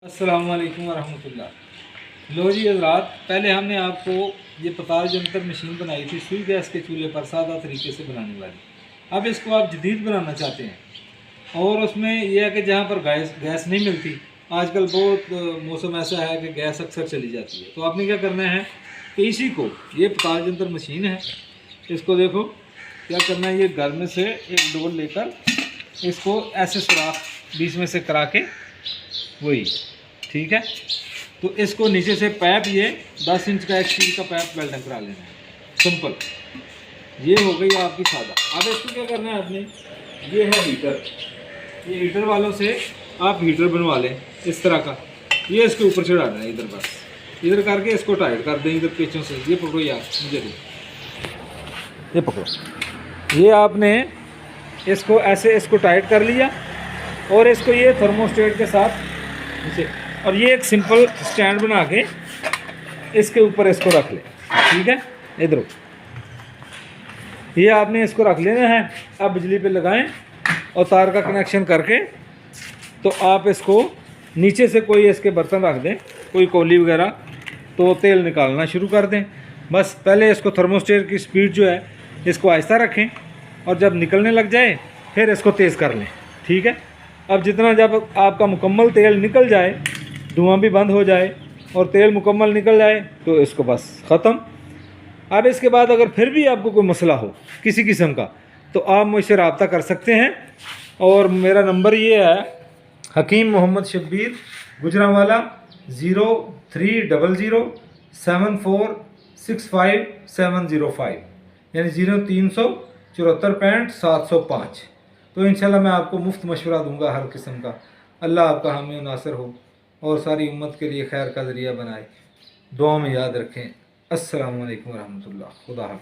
अस्सलाम वालेकुम वरहमतुल्लाह। लो जी हज़रात, पहले हमने आपको ये पताल जंतर मशीन बनाई थी सुई गैस के चूल्हे पर सादा तरीके से बनाने वाली। अब इसको आप जदीद बनाना चाहते हैं और उसमें यह है कि जहाँ पर गैस नहीं मिलती, आजकल बहुत मौसम ऐसा है कि गैस अक्सर चली जाती है, तो आपने क्या करना है कि इसी को, ये पताल जंतर मशीन है, इसको देखो क्या करना है, ये घर में से एक डोल लेकर इसको ऐसे सुराख बीच में से करा के, वही ठीक है, तो इसको नीचे से पाइप, ये 10 इंच का एक स्टील का पाइप वेल्डिंग करा लेना है, सिंपल। ये हो गई आपकी सादा। अब इसको क्या करना है आपने, ये है हीटर, ये हीटर वालों से आप हीटर बनवा लें इस तरह का, ये इसके ऊपर चढ़ा देना है, इधर बस इधर करके इसको टाइट कर दें इधर पेचों से। ये पकड़ो यार, मुझे दो, ये पकड़ो, ये आपने इसको ऐसे इसको टाइट कर लिया और इसको ये थर्मोस्टेट के साथ नीचे, और ये एक सिंपल स्टैंड बना के इसके ऊपर इसको रख लें, ठीक है। इधर ये आपने इसको रख लेना है। अब बिजली पे लगाएं और तार का कनेक्शन करके, तो आप इसको नीचे से कोई इसके बर्तन रख दें, कोई कौली वगैरह, तो तेल निकालना शुरू कर दें। बस पहले इसको थर्मोस्टेट की स्पीड जो है इसको आहिस्ता रखें, और जब निकलने लग जाए फिर इसको तेज़ कर लें, ठीक है। अब जितना, जब आपका मुकम्मल तेल निकल जाए, धुआं भी बंद हो जाए और तेल मुकम्मल निकल जाए, तो इसको बस ख़त्म। अब इसके बाद अगर फिर भी आपको कोई मसला हो किसी किस्म का, तो आप मुझसे रब्ता कर सकते हैं, और मेरा नंबर ये है हकीम मोहम्मद शब्बीर गुजरांवाला 03007465 यानी 0374 तो इंशाल्लाह मैं आपको मुफ्त मशवरा दूंगा हर किस्म का। अल्लाह आपका हामी और नासिर हो और सारी उम्मत के लिए खैर का ज़रिया बनाए। दुआ में याद रखें। अस्सलामु अलैकुम वरहमतुल्लाह। खुदा हाफ़िज़।